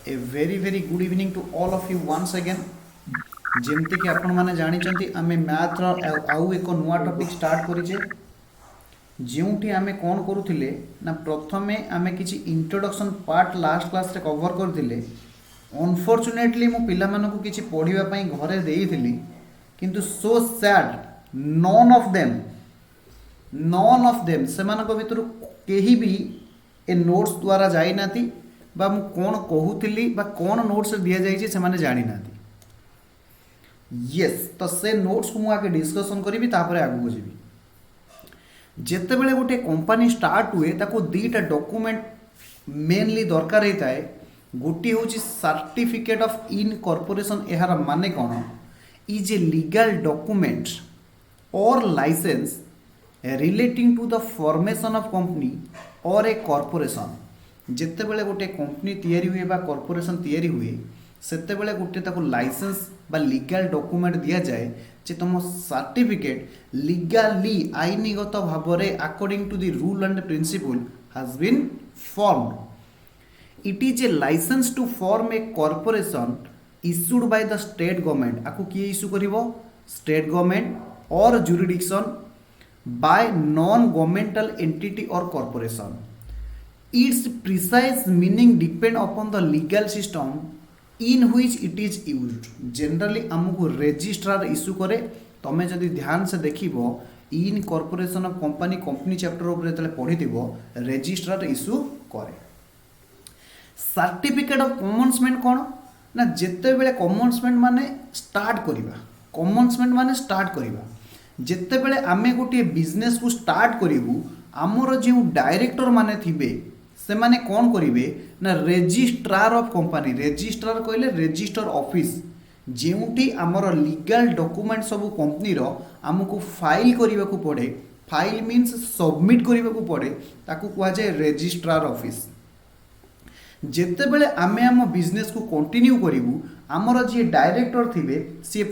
A very very good evening to all of you once again. जमती कि आपण मैंने जानी आम मैथ आउ एक नुआ टॉपिक स्टार्ट करें जोटी आम कौन करूँ ना प्रथम आम कि इंट्रोडक्शन पार्ट लास्ट क्लास रे कवर करते अनफॉर्चुनेटली मु पिला मानकु किछि पढ़ाई घरे देइथिली किंतु so sad none of them से भितर केही भी ए नोट्स द्वारा जाई नाती बा मु कौन कहूली बा कौन नोट्स दि जाइए से माने जानी नाती। यस तो से नोट्स को मुझे डिस्कसन करी तापर आगू जी जिते बड़े गोटे कंपनी स्टार्ट हुए ताको दीटा डॉक्यूमेंट मेनली दरकार होता है। गोटे हूँ सर्टिफिकेट ऑफ इनकॉर्पोरेशन यार माने कौन इज ए लीगल डॉक्यूमेंट और licence relating to the formation of company और ए कॉर्पोरेशन। जिते बड़े गोटे कंपनी तैयारी हुए बा कॉर्पोरेशन तैयारी हुए सेते बड़े गोटे ताको लाइसेंस बा लीगल डॉक्यूमेंट दिया जाए जे तुम सर्टिफिकेट लीगली आईनगत भाव में according to the rule and principle has been formed. It is a license to form a corporation issued by the state government. आपको किए इश्यू करिवो state government or jurisdiction by non governmental entity or corporation. It's precise meaning depend upon the legal system in which it is used. Generally आमको registrar issue करे तमें जदि ध्यान से देखिबो incorporation of company company chapter ऊपर जतले पढ़िथिबो registrar issue करे। Certificate of commencement कौन ना जिते बेले कमेंसमेंट माने स्टार्ट करिबा जिते बेले आमे गोटे बिजनेस को स्टार्ट करिवु आमर जो डायरेक्टर माने थिबे से माने कौन करिवे ना रजिस्ट्रार ऑफ कंपनी। रजिस्ट्रार कहले रजिस्टर ऑफिस जोटी आमर लीगल डॉक्यूमेंट सब कंपनी रो आमको फाइल करने को पड़े। फाइल मीन्स सबमिट करने को पड़े ताकू कह जाए रजिस्ट्रार ऑफिस। जिते बेले आमे आम बिजनेस को कंटिन्यू करिवु आमर जी डायरेक्टर थिबे सी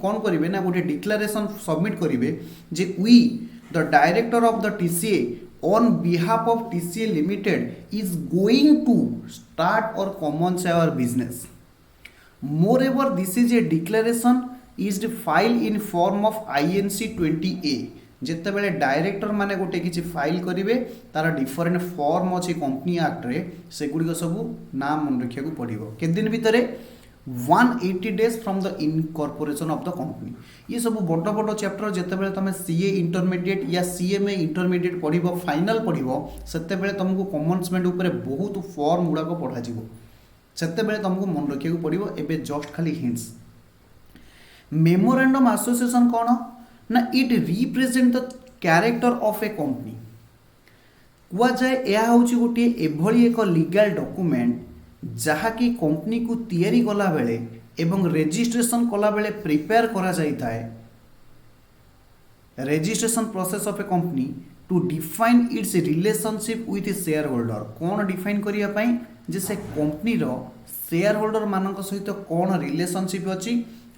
कौन करिवे ना गोटे डिक्लेरेशन सबमिट करिवे जे we the director of the TCA on behalf of TCA Limited is going to start or commence our business. Moreover, this is a declaration is filed in form of INC 20A. जिते बेले director माने गोटे किसी file करेंगे तार different form अच्छी company act रे सेगुड़िक सब नाम मन रखा पड़ो के दिन भितर 180 days from the incorporation of the company. ये सब बड़ बड़ चैप्टर जिते बेले तुम सीए इंटरमीडिएट या सीएमए इंटरमीडिएट पढ़ो फाइनल पढ़ो सेते बेले तुमको कमेंसमेंट उपर बहुत फॉर्म गुड़ाक पढ़ा सेते बेले तुमको मन रखा पड़ो। एबे जस्ट खाली हिंट्स मेमोरेंडम एसोसिएशन कौन ना it represent the character of a company कुआ जाए यह हूँ गोटे एभली एक लीगल डॉक्यूमेंट जहाँकि कंपनी को तैयारी कला बेले एवं रजिस्ट्रेशन कला बेले प्रिपेयर करा जाई थाए। Registration process of a company to define its relationship with share holder. कौन डिफाइन करिया पई जे से कंपनी रो शेयर होल्डर मानक सहित कौन रिलेशनशिप अच्छी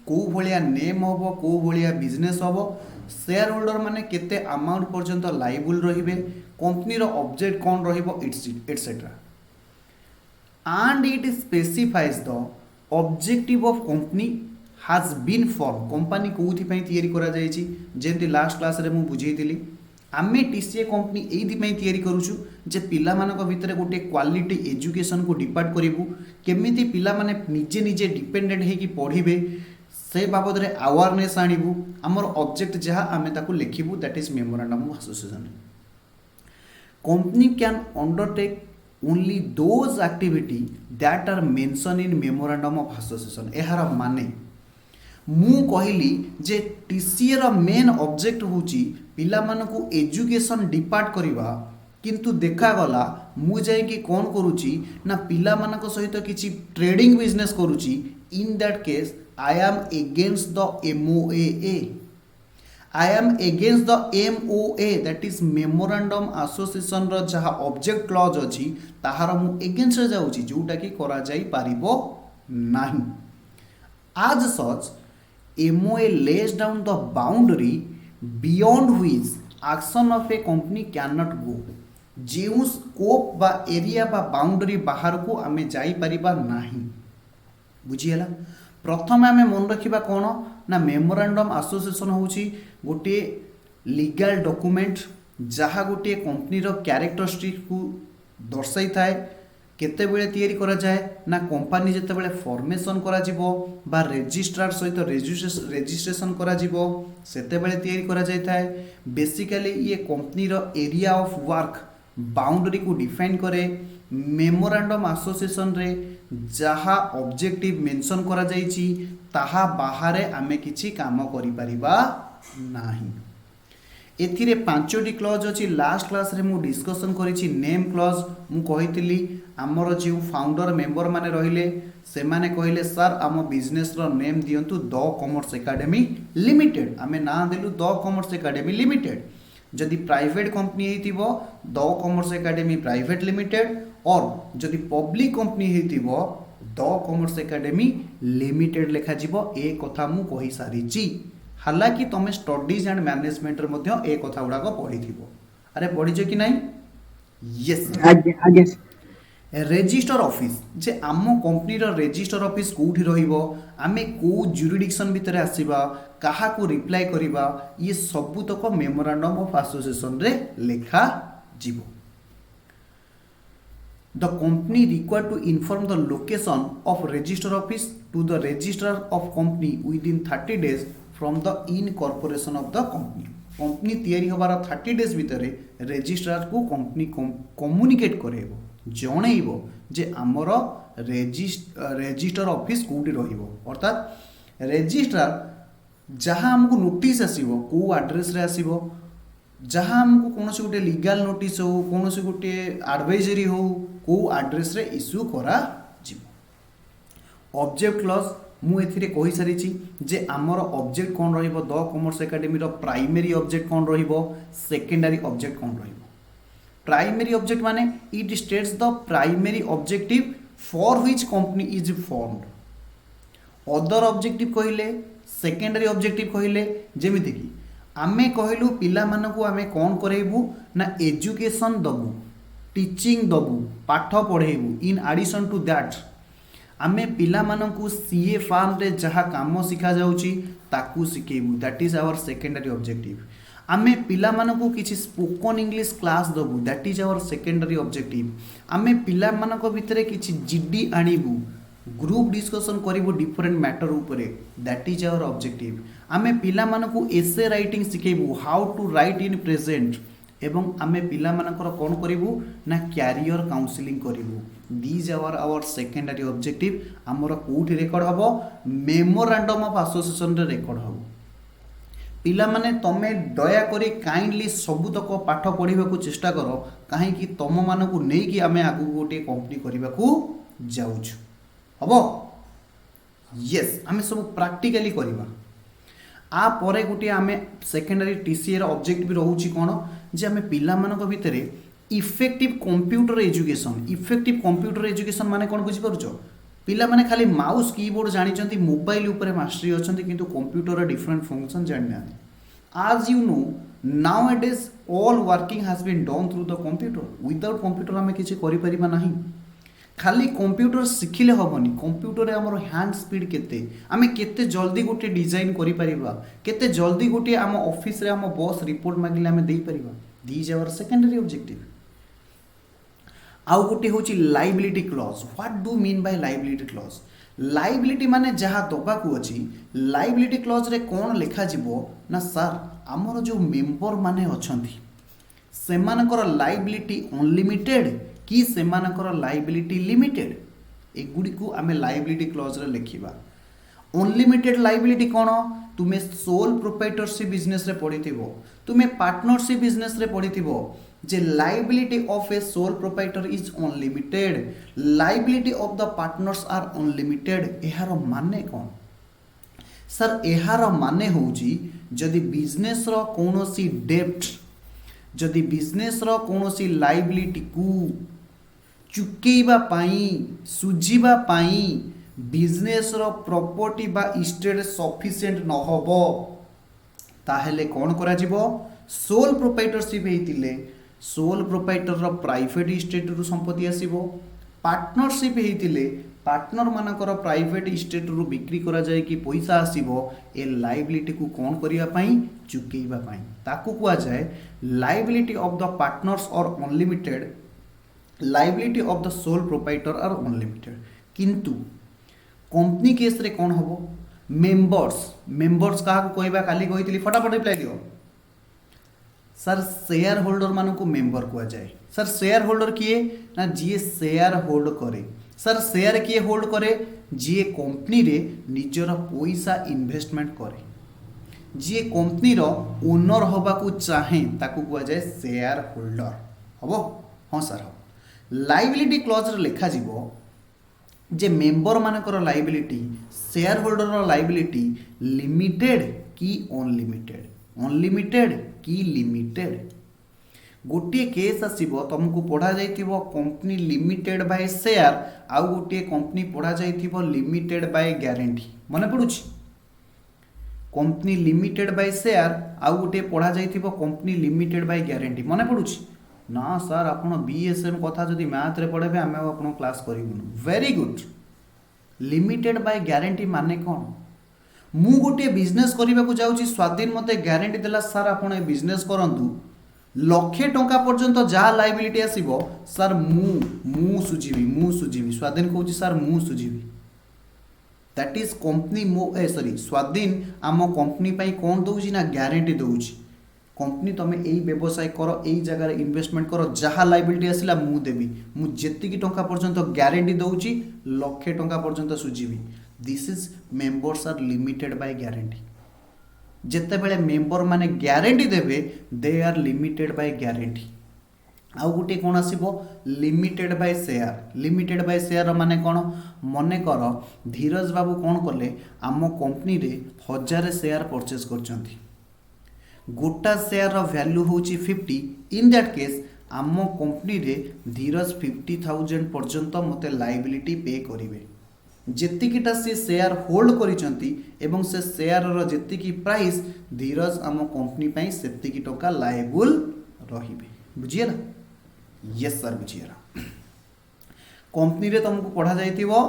को भलिया नेम होबो को भलिया बिजनेस होबो शेयर होल्डर माने केते अमाउंट पर्यंत लायबल रहिबे कंपनी रो ऑब्जेक्ट कौन रहिबो etcetera. and it specifies the objective of company has been formed। Company कोथि पई तैयारी करा जाय छी जेंति लास्ट क्लास रे मु बुझेइतिली आमे टीसीए कंपनी एथि पई तैयारी करूछु जे पिला मानक भितर गोटे क्वालिटी एजुकेशन को डिपार्ट करिवु केमिति पिला माने निजे निजे डिपेंडेंट हे कि पढिबे से बाबद रे अवेयरनेस आनिबु हमर ऑब्जेक्ट जहा आमे ताकू लिखिबु that is memorandum of association. Company can undertake only those activity that are mentioned in memorandum of association। यार माने मु कहली जे टीसीए रो मेन ऑब्जेक्ट होची पिला मानकू एजुकेशन डिपार्ट करिवा किंतु देखा गला मु जाय कि कौन करूची ना पिला मानक सहित किछि ट्रेडिंग बिजनेस करूची। In that case I am against the MOA। I am against the MOA that is memorandum association रो जहा ऑब्जेक्ट क्लॉज अछि ताहार मु अगेंस्ट रे जाउची जोटा कि करा जाई पारिबो नाही। आज सच MOA lays down the boundary beyond which action of a company cannot go। ଯେଉଁ ସ୍କୋପ ବା ଏରିଆ ବା ବାଉंडरी बाहर को आमे जाई परिबा नाही। बुझीगला। प्रथम आमे मन रखिबा कोन ना मेमोरांडम एसोसिएशन होची गोटे लीगल डॉक्यूमेंट जहाँ गोटे कंपनी रो कैरेक्टरिस्टिक को दर्शाई थाए। केते बेले तैयारी करा जाए ना कंपनी जेते बेले फॉर्मेशन करा जिवो बा रजिस्ट्रार सहित रजिस्ट्रेशन करा जिवो सेते बेले तैयारी करा जाय थाए। बेसिकली ये कंपनी रो एरिया ऑफ वर्क बाउंड्री को डिफाइन करे। मेमोरांडम एसोसिएशन रे जहाँ ऑब्जेक्टिव मेंशन करा जायछि ताहा बाहरे आमे किछि काम करि परिबा नाही। एथिरे 5टी क्लॉज अछि। लास्ट क्लास रे मु डिस्कशन करिछि नेम क्लॉज। मु कहितली आमर जो फाउंडर मेंबर माने रहिले से माने कहले सर आम बिजनेस रो नेम दियंतु द कॉमर्स एकेडमी लिमिटेड। आमे ना देलु द कॉमर्स एकेडमी लिमिटेड। जदि प्राइवेट कंपनी हेतिबो the commerce academy private limited और जदि पब्लिक कंपनी हेतिबो द कॉमर्स एकेडमी लिमिटेड लेखा जिवो। ए कथा मु कहि सारिछि। हालांकि तुम स्टडीज एंड मैनेजमेंट रे मध्य ए कथा गुड़ाक पढ़ी थी। अरे पढ़ीच कि नहीं? यस आगे रजिस्टर ऑफिस जे आम कंपनी रजिस्टर ऑफिस कोठी रहिबो आमे को जुरिडिक्शन भितर आसीबा कहा को रिप्लाई करिबा ये सबु तक मेमोरांडम ऑफ एसोसिएशन रे लेखा जीवो। The company required to inform the location of register office to the registrar of company within 30 days from the incorporation of the company। Company तैयारी होबार 30 डेज भितर रजिस्ट्रार को कंपनी कम्युनिकेट करेबो जणैबो जे आमर register office कोठी रहिबो। अर्थात रजिस्ट्रार जहाँ हमको नोटिस आसीबो को एड्रेस रे आसीबो जहाँ हमको कौन से गोटे लीगल नोटिस हो कौन से गोटे एडवाइजरी हो को एड्रेस रे इश्यू करा जिवो। ऑब्जेक्ट क्लॉज मु एथिरे कहि सारिछि जे आमर ऑब्जेक्ट कोन रहिबो द कॉमर्स एकेडमी रो प्राइमरी ऑब्जेक्ट कोन रहिबो सेकेंडरी ऑब्जेक्ट कोन रहिबो। प्राइमरी ऑब्जेक्ट माने it states the primary objective for which company is formed. Other objective कहिले सेकेंडरी ऑब्जेक्टिव कहिले जेमिति कि आमे कहलु पिला मानकु आमे कोन करेबु ना एजुकेशन दबु टीचिंग दबु पाठ पढ़ेबु। इन एडिशन टू दैट आमे पिला मानकु सीए फार्म रे जहा काम सिखा जाउची ताकू सिखेबु that is our secondary objective. आमे पिला मानकु किछि स्पोकन इंग्लिश क्लास दबु that is our secondary objective. आमे पिला मानको भितरे किछि जीडी आनिबु ग्रुप डिस्कशन करिबो डिफरेंट मैटर ऊपरे दैट इज आवर ऑब्जेक्टिव। आमे पिला मानकु एसे राइटिंग सिखेबु how to write in present एवं आमे पिला मानकर कोन करिबु ना कैरियर काउंसलिंग करिबु। दीज आवर सेकेंडरी ऑब्जेक्टिव आमर कोठी रेकॉर्ड हबो मेमोरांडम ऑफ एसोसिएशन रे रेकॉर्ड हबो। पिला माने तमे दया करी काइंडली सबु तक पाठ पढ़िबा को चेष्टा करो काहे कि तम मानकु नै कि आमे आगु गोटे कंपनी करिबा को जाउछु हबो। यस आमे सब प्रैक्टिकली करिबा। आ परे गोटे आमे सेकेंडरी टीसीए रो ऑब्जेक्ट भी रहउची कोन जे आमे पिला मानक भितरे इफेक्टिव कंप्यूटर एजुकेशन माने कोन बुझी पारुछो। पिला माने खाली माउस कीबोर्ड जानि चंती मोबाइल ऊपर मास्टरी अछंती किंतु कंप्यूटर रो डिफरेंट फंक्शन जानि ना। आज you know nowadays all working has been done through the computer. Without computer आमे किछि करि परिबा नाही। खाली कंप्यूटर शिखिले हबनी कंप्यूटर आमर हैंड स्पीड केते आमे केते जल्दी गोटे डिजाइन करि परिबा केते जल्दी गोटे आम ऑफिस रे आम बॉस रिपोर्ट मागिले आमे देई परिबा। These our secondary objective. आउ गोटे होची liability clause. What do mean by liability clause? Liability माने जहा दबा को अछि लायबिलिटी क्लॉज रे कोन लेखा जिवो ना सर आमर जो मेंबर माने अछंती सेमानकर लायबिलिटी अनलिमिटेड कि सेमानकर लायबिलिटी लिमिटेड एगुडी को आमे लायबिलिटी क्लॉज रे लेखिबा। अनलिमिटेड लायबिलिटी कोन तुमे सोल प्रोप्राइटरशिप बिजनेस रे पढिथिबो तुमे पार्टनरशिप बिजनेस रे पढिथिबो जे liability of a sole proprietor is unlimited liability of the partners are unlimited. एहार माने कोन सर? एहार माने होउची जदि बिजनेस रो कोनोसी डेब्ट जदि बिजनेस रो कोनोसी लायबिलिटी को चुकेइबा पाई सुझिबा पाई बिजनेस रो प्रॉपर्टी बा स्टेट सफिशिएंट न होबो ताहेले कोन करा जिवो सोल प्रोप्राइटरशिप हेतिले सोल प्रोप्राइटर प्राइवेट स्टेट रु संपत्ति आसीबो पार्टनरशिप हेतिले पार्टनर मानकर प्राइवेट स्टेट रु बिक्री करा जाए कि पैसा आसीबो ए लायबिलिटी को कोन करिया पई चुकेइबा पई ताकू कुआ जाए लायबिलिटी ऑफ द पार्टनर्स और unlimited liability of the sole proprietor are unlimited किंतु कंपनी केस रे कोन हबो मेंबर्स का कहबा काली कहितली फटाफट रिप्लाई दियो सर शेयर होल्डर मान को मेंबर कुआ जाए सर शेयर होल्डर किए ना जी शेयर होल्ड करे सर शेयर किए होल्ड करे जी कंपनी रे निजर पैसा इन्वेस्टमेंट करे जी कंपनी रो ओनर होबा को चाहे ताकू कुआ जाए शेयर होल्डर हबो हां सर हो लायबिलिटी क्लॉज रे लिखा जीवो जे मेंबर मानकर liability share holder liability limited कि अनलिमिटेड कि लिमिटेड गोटे केस आसीबो तुमको पढ़ा जाइथिबो कंपनी लिमिटेड बाय शेयर आउ गोटे कंपनी पढ़ा जाइथिबो लिमिटेड बाय गारंटी मने पड़ुछि कंपनी लिमिटेड बाय शेयर आउ गोटे पढ़ा जाइथिबो कंपनी लिमिटेड बाय गारंटी मने पड़ुछि ना सर आपण बीएसएम कथा जदि मैथ रे पढ़ेबे आमे आपण क्लास करिबुन very good limited by guarantee माने कोन मु गोटे बिजनेस करबा को जाउची स्वाधीन मते गारंटी देला सर आपण ए बिजनेस करंतु लक्षे टंका पर्यंत जहाँ लायबिलिटी आसीबो सर मु सुझीबी स्वाधीन कहूँ सर मु सुझीबी दैट इज कंपनी मो सॉरी स्वाधीन आम कंपनी पाई कौन दउची ना गारंटी दउची कंपनी तुम यही व्यवसाय कर यही जगह इन्वेस्टमेंट कर जहाँ लायबिलिटी आसला मु देवी मु जेतिकी टंका पर्यंत गारंटी दउची लक्षे टंका पर्यंत सुझीबी this is members are limited by guarantee जिते बेले मेंबर माने गारंटी देवे they are limited by guarantee आउ गोटे कौन आसीबो लिमिटेड बाय शेयर माने कौन मने कर धीरज बाबू कौन कले आम कंपनी रे 1000 शेयर परचेज करचंती गोटा शेयर रो वैल्यू होची 50 इन दैट केस आम कंपनी रे धीरज 50,000 पर्यंत मते लायबिलिटी पे करिवे जेतिकीटा से शेयर होल्ड करिसंती एवं से शेयर रो जेतिकी प्राइस धीरज आम कंपनी पई सेतिकी टका लायबल रहिबे बुझियला यस सर बुझियला कंपनी रे तुमको पढ़ा जाइतिबो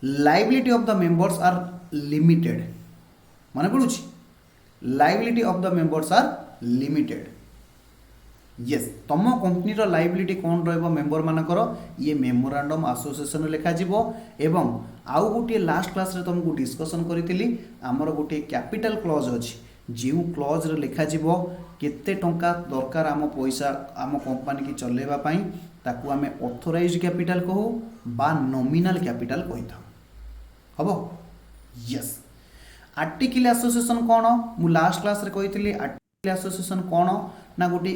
liability of the members are limited माने पडुछि liability of the members are limited yes तुम कंपनी रो लायबिलिटी कौन रहबो मेंबर मानकर ये मेमोरांडम एसोसिएशन लिखा जीवो एवं आउ गोटे लास्ट क्लास रे तुमको डिस्कशन करितली हमर गोटे कैपिटल क्लॉज अछि जेउ क्लॉज रे लिखा जीवो केते टंका दरकार आम पैसा आम कंपनी की चलेबा पई ताकू आमे ऑथराइज्ड कैपिटल कहू बा नॉमिनल कैपिटल कहिथा हबो यस आर्टिकल एसोसिएशन कोन मु लास्ट क्लास रे कहितली आर्टिकल एसोसिएशन कोन ना गोटे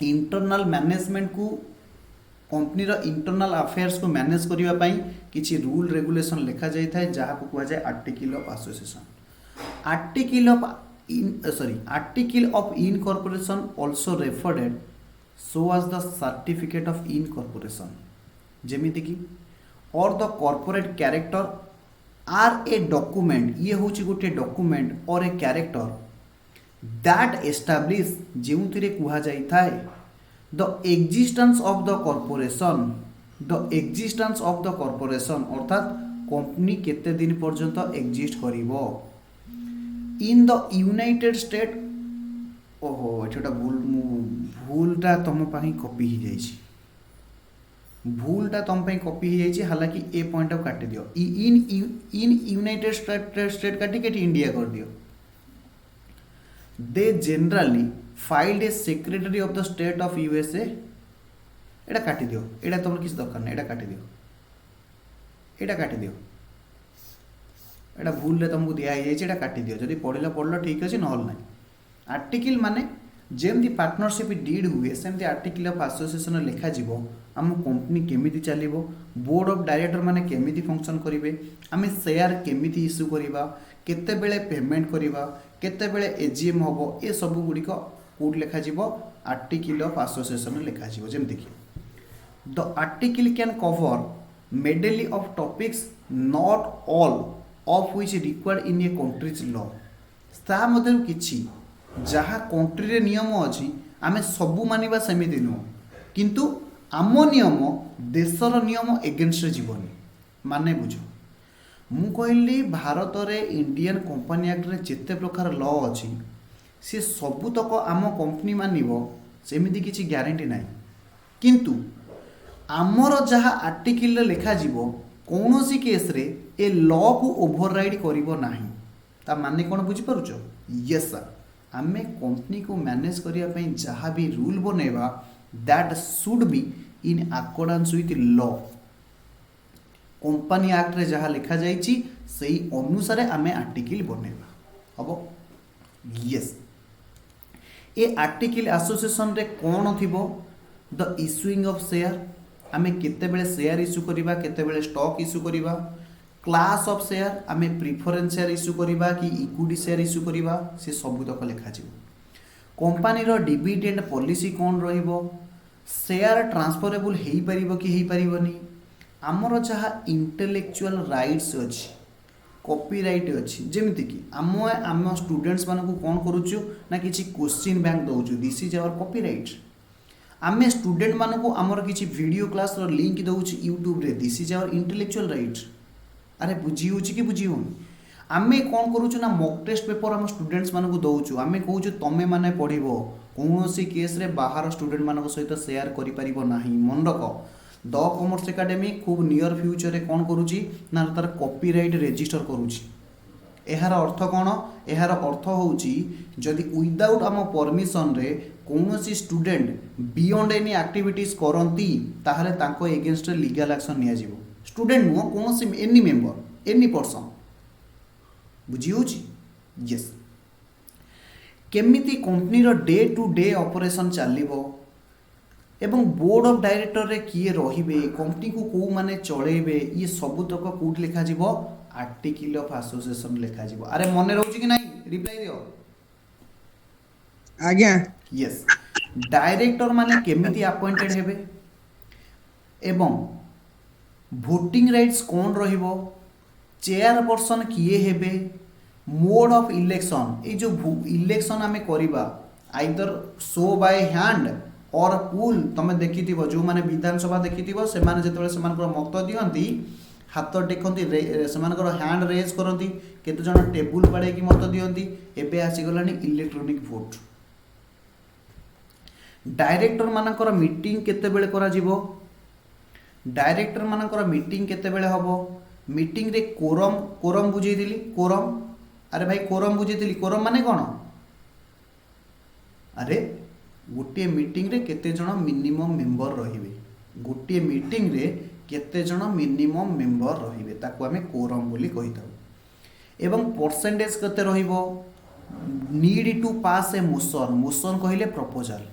इंटरनल मैनेजमेंट को कंपनी रो इंटरनल अफेयर्स को मैनेज करिवा पई किछि रूल रेगुलेशन लिखा जाय थाए जहा को कुआ जाय article of association article of incorporation also referred so as the certificate of incorporation जेमिति कि or the corporate charter are a document ये होची गोटे document or a charter that establish जेउथिरे कुहा जाई थाए the existence of the corporation अर्थात कंपनी केते दिन पर्यंत एग्जिस्ट करिवो इन द यूनाइटेड स्टेट ओहो एटा भूलटा तुम पाई कॉपी ही जाइछि भूलटा तुम पाई कॉपी ही जाइछि हालांकि ए पॉइंट ऑफ काटी दियो इन यूनाइटेड स्टेट काटी के इंडिया कर दियो they generally filed a secretary of the state of USA एटा काटी दियो एटा तुम किस दरकार नहीं एटा काटी दियो एटा भूल रे तुमको दिया जाइए एटा काटी दियो जदि पढ़ल ठीक अछि नहल नहीं आर्टिकल माने जेमती पार्टनरशिप डीड हुए सेमती आर्टिकल ऑफ एसोसिएशन लिखा जीवो आम कंपनी केमिति चलिबो बोर्ड ऑफ डायरेक्टर माने केमिति फंक्शन करिवे आमे शेयर केमिति इश्यू करिबा केते बेले पेमेंट करिबा केते बेले एजीएम होबो ए सब गुडी को कोड लिखा जीवो आर्टिकल ऑफ एसोसिएशन लिखा जीवो जेमति कि the article can cover medley of topics not all of which required in A countries law ता मधुर किछि जहाँ कंट्री रे नियम अछि आमे सबू मानिबा सेमिति नुह किंतु आम नियम देशर नियम एगेन्स्ट जीवनी माने बुझ मु कहली भारत रे इंडियन कंपनी एक्ट रे जेते प्रकार लॉ अछि से सबुतक आम कंपनी मानिबो सेमिति किछि ग्यारंटी नाही किंतु आमर जहाँ आर्टिकल लिखा जीवो कौनसी केस रे ए लॉ को ओवरराइड करिवो नाही ता माने कोन बुझी पारुछ यस सर आमे कंपनी को मैनेज करिया पई जहाँ भी रूल बनेबा that should be in accordance with law company act रे जहाँ लिखा जाइछि सेही अनुसार आमे आर्टिकल बनेबा हबो यस ए आर्टिकल एसोसिएशन रे कोन थिबो द इश्यूइंग ऑफ शेयर आमे केते बेले शेयर इश्यू करिबा केते बेले स्टॉक इश्यू करिबा क्लास ऑफ शेयर आमे प्रिफरेंस शेयर इश्यू करिबा कि इक्विटी शेयर इश्यू करिबा से सब तक लिखा जिवो कंपनी रो डिविडेंड पॉलिसी कोन रहिबो शेयर ट्रांसफरेबल हेई परिबो कि हेई परिबोनी आमर जहाँ इंटेलेक्चुअल राइट्स अच्छी कॉपीराइट अच्छी जेमिति कि आम स्टूडेंट्स मानक कौन करुचु ना किसी क्वेश्चन बैंक दौचु दिस इज आवर कॉपीराइट आम स्टूडेंट मानक आमर किसी वीडियो क्लास रो लिंक दौचु यूट्यूब रे this is our intellectual right अरे बुझी होची कि बुझी होनी आमे कौन करुचु ना मॉक टेस्ट पेपर आम स्टूडेंट्स मानक दौचु आमे कहूचु तमे माने पढ़िबो कौनसी केस रे बाहर स्टूडेंट मानक सहित शेयर करि परिबो नाही मन रख द कॉमर्स एकेडमी खूब नियर फ्यूचर रे कौन करुची ना तार कॉपीराइट रजिस्टर करुची एहार अर्थ कौन एहार अर्थ होउची जदि विदाउट आम परमिशन रे कौनसी स्टूडेंट बियॉन्ड एनी एक्टिविटीज करंती ताहले तांको एगेंस्ट लीगल एक्शन निया जिवो स्टूडेंट नुह कौनसी एनी मेंबर एनी पर्सन बुझी होची यस केमिति कंपनी रो डे टू डे ऑपरेशन चलिबो एवं बोर्ड ऑफ डायरेक्टर रे किए रहिबे कंपनी को को माने चलेबे ये सब तक कोट लिखा जिवो आर्टिकल ऑफ एसोसिएशन लिखा जिवो अरे मने रहउची कि नाही रिप्लाई दियो आज्ञा यस डायरेक्टर माने केमिति अपॉइंटेड हेबे एवं वोटिंग राइट्स कोन रहिबो चेयरपर्सन किए हेबे मोड ऑफ इलेक्शन ए जो इलेक्शन आमे करिबा आइदर शो बाय हैंड और पुल तुम देखी जो मैंने विधानसभा देखी से मत दिखती हाथ टेकती से हैंड रेज करती केते जन टेबुल बाड़े मत दिखती एवं आसीगला इलेक्ट्रोनिक भोट डायरेक्टर मानकर मीटिंग केते बेले करा जिवो डायरेक्टर मानकर मीटिंग केते बेले हबो मीटिंग रे कोरम कोरम बुझे दिली कोरम अरे भाई कोरम बुझे दिली कोरम माने कौन अरे गोटे मीटिंग रे केते जन मिनिमम मेंबर रहिबे गोटे मीटिंग रे केते जन मिनिमम मेंबर रहिबे ताको आमे कोरम बोली कहिताउ एवं परसेंटेज केते रहिबो need to pass a motion motion कहिले प्रपोजल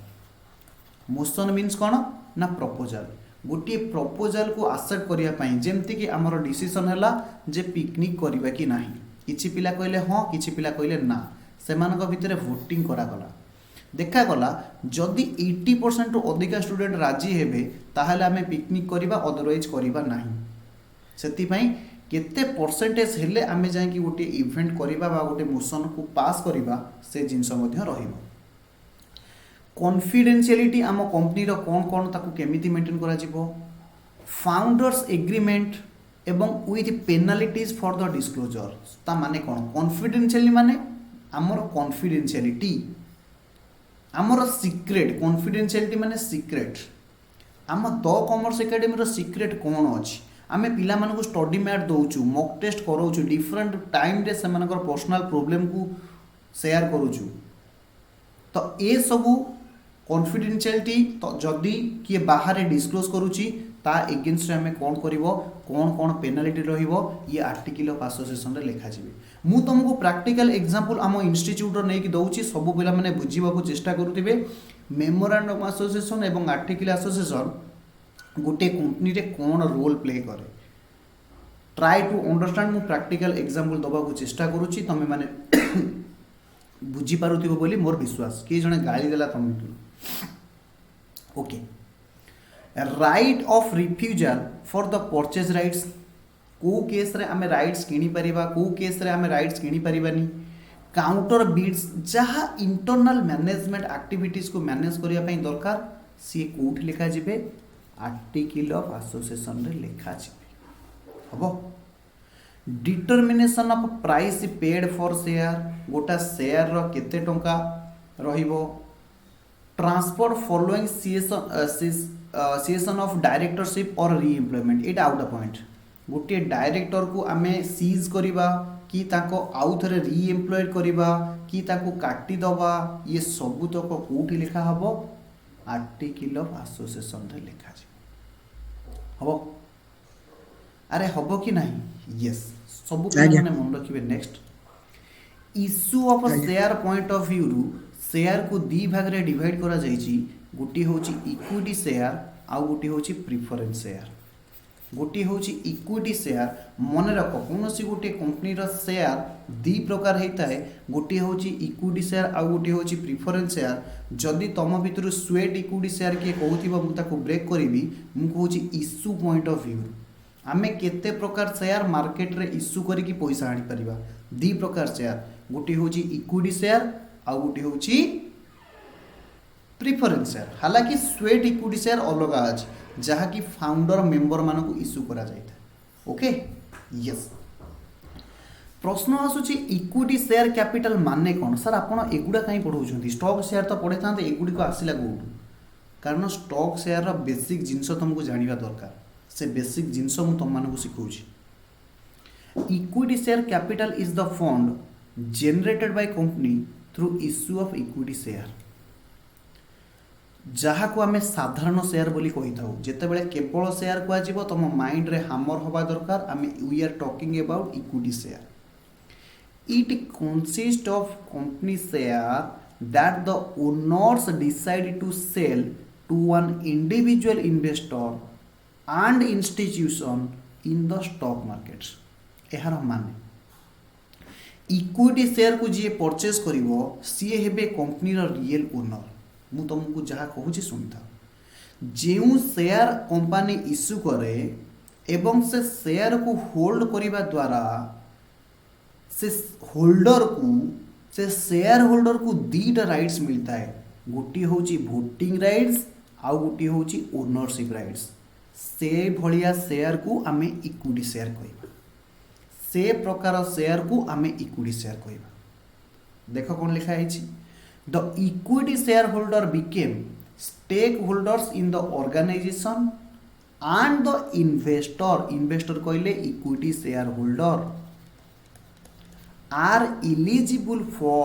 मोशन मीन्स कोन ना प्रपोजल गोटे प्रपोजल को एक्सेप्ट करिया पई जेमति कि हमर डिसीजन हैला जे पिकनिक करिबा कि नाही किछि पिला कहिले हां किछि पिला कहिले ना सेमानक भितरे वोटिंग करा गला देखा गला जदि 80% टू अधिका स्टूडेंट राजी हेबे ताहले आमे पिकनिक करिबा अदरवाइज करिबा नाही सेति पई केते परसेंटेज हेले आमे जाय कि गोटे इवेंट करिबा बा गोटे मोशन को पास करिबा से जिंस मध्ये रहिबो कॉन्फिडेंशियलिटी आम कंपनी रो कोन कोन ताकू केमिति मेंटेन करा जिवो फाउंडर्स एग्रीमेंट एवं with penalties for the disclosure ता माने कोन कॉन्फिडेंशियली माने हमर कॉन्फिडेंशियलिटी हमर सीक्रेट कॉन्फिडेंशियलिटी माने सीक्रेट आम द कॉमर्स एकेडमी रो सीक्रेट कोन अछि आमे पिला मानको स्टडी मैट दउचु मॉक टेस्ट करौचु डिफरेंट टाइम रे सेमानकर पर्सनल प्रॉब्लम को शेयर करूचु तो ए सबू कॉन्फिडेंशियलिटी तो जदि किए बाहर डिस्क्लोज करुची ता एगेंस्ट आमे कोन करिवो कोन कोन पेनाल्टी रहिवो ये आर्टिकल ऑफ एसोसिएशन रे लिखा जिवे मु तुमको प्रैक्टिकल एग्जांपल आम इंस्टीट्यूट रो नै कि दउची सब पिला माने बुझीबाकू चेष्टा करूथिबे मेमोरेंडम ऑफ एसोसिएशन एवं आर्टिकल एसोसिएशन गोटे कंपनी रे कोन रोल प्ले करे ट्राई टू अंडरस्टैंड मु प्रैक्टिकल एग्जांपल दबाकू चेष्टा करूची तमे माने बुझी पारुथिबो बोली मोर विश्वास कि जने गाली देला तमे okay right of refusal for the purchase rights को केस रे आमे राइट्स किनी परिबा को केस रे आमे राइट्स किनी परिबानी काउंटर बिड्स जहाँ इंटरनल मैनेजमेंट एक्टिविटीज को मैनेज करने दरकार सी कौट लिखा जाए आर्टिकल ऑफ एसोसिएशन रे लिखा जाए हम determination of price paid for share गोटा शेयर रो केते टंका रहिबो ट्रांसपोर्ट फॉलोइंग सीएसन ऑफ डायरेक्टरशिप और रीएम्प्लॉयमेंट एटा आउट पॉइंट गोटे डायरेक्टर को आमे सीज करिबा कि ताको आउ थरे रीएम्प्लॉयड करिबा कि ताको काटी दबा ये सबु तक कोठी लिखा हबो आर्टिकल ऑफ एसोसिएशन रे लिखा जाय हबो अरे हबो कि नहीं यस सबु माने मन रखिबे next issue of share point of view रु शेयर को दी भाग रे डिवाइड करा जायछि गोटी होची इक्विटी शेयर आउ गोटी होची प्रेफरेंस शेयर गोटी होची इक्विटी शेयर मन रख कौन सी गोटे कंपनी रो शेयर दी प्रकार होता है गोटी होची इक्विटी शेयर आउ गोटी होची प्रेफरेंस शेयर जदि तुम भितर स्वेट इक्विटी शेयर किए कहूथिबा मु ताको ब्रेक करिवि मु कहूची इश्यू पॉइंट ऑफ व्यू आमे केते प्रकार शेयर मार्केट रे इश्यू करिकी पैसा आनी परिबा दी प्रकार शेयर गोटी होची इक्विटी शेयर आउ गोटी होची प्रेफरेंस शेयर हालांकि स्वेट इक्विटी शेयर अलग अछि जहाँ की फाउंडर मेंबर मानक इश्यू करा जाइथा ओके यस प्रश्न आसुची इक्विटी शेयर कैपिटल माने कौन सर आपण एगुडा काई पढौछंती स्टॉक शेयर तो पढे थांते एगुडी को आसिला कोठू कारण स्टॉक शेयर रा बेसिक जिंस तुमको जानिबा दरकार से बेसिक जिंस मु तुम मानक सिखौछि equity share capital is the fund generated by company through issue of equity share जहाँ को आम साधारण शेयर बोली कही था जिते बड़े केवल शेयर कह तुम माइंड रे हामर हवा दरकार आम we are talking about equity share it consist of company share that the owners decide to sell to one individual investor and institution in the stock market यार माने इक्विटी शेयर को जी purchase करिवो सी हेबे company रो real owner मु तुमको जहाँ कहूँ शुणी था जो शेयर कंपनी इश्यू करे एवं से शेयर को होल्ड करने द्वारा से होल्डर को से शेयर होल्डर को दीटा राइट्स मिलता है गोटी होची वोटिंग राइट्स आउ गोटी होची ओनरशिप राइट्स से भलिया शेयर को आमे इक्विटी शेयर कहबा से प्रकार शेयर को आमे इक्विटी शेयर कहबा देखो कौन लिखा है The equity shareholder became stakeholders in the organization and the investor कहले equity shareholder are eligible for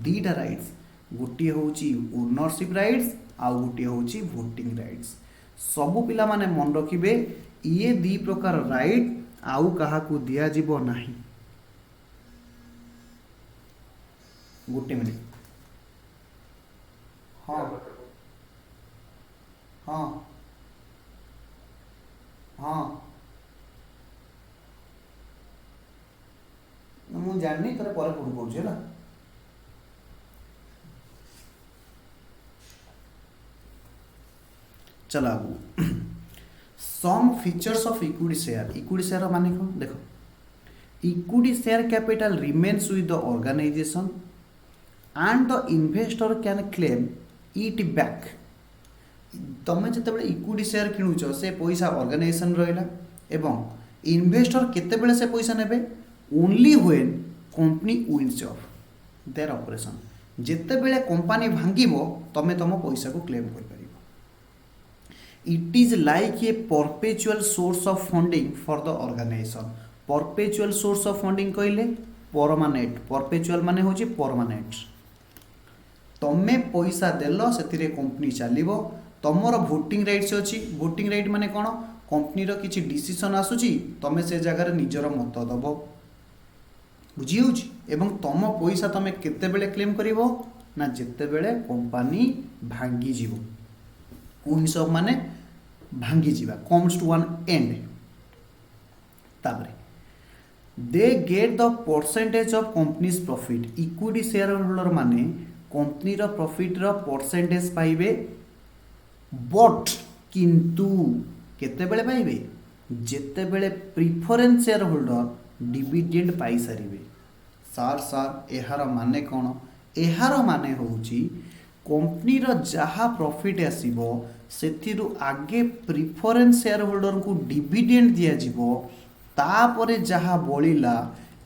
दीटा rights गोटे होची ओनरशिप राइट्स आउ गोटे होची वोटिंग राइट्स सबु पिला माने मन रखिबे ये दी प्रकार राइट आउ कहा को दिया जीवो नाही गोटे मिनिट हाँ हाँ हाँ मुझे जाननी तेरे पर फोन करूँ है चला आगू some features of equity share माने कौन देखो equity share capital remains with the organisation and the investor can claim it back तुम जिते इक्विटी शेयर किणुच से पैसा ऑर्गेनाइजेशन रहा एवं इन्वेस्टर केते से पैसा नेबे only when company wins of their operation जिते बेले कंपनी भांगिबो तमे तुम पैसा को क्लेम कर परिबो it is like a perpetual source of funding for the organisation perpetual source of funding कहले परमानेंट परपेचुअल माने होची परमानेंट तमे पैसा देल से कंपनी चलो तुमर भोटिंग राइट्स अच्छी भोटिंग राइट माने कौन कंपनी किसी डिसीजन आसूची तुम से जगार निजर मत दब बुझी एवं तुम पैसा तुम केते क्लेम करिवो ना जिते बेले कंपनी भांगी जीवो कोन सब माने भांगी जीवा कम्स टू वन एंड तापरे they get the percentage of company's profit equity share holder माने कंपनी रो प्रॉफिट रो परसेंटेज पाइबे बट किंतु केते बेले पाइबे जेते बेले प्रेफरेंस शेयर होल्डर डिविडेंड पाई सारिबे सार सार एहार माने कौन? एहार माने होउची कंपनीर जहाँ प्रॉफिट आसीबो सेथिरु आगे प्रिफरेंस शेयर होल्डर को डिविडेंड दिया जिवो, तापरे जहाँ बलिला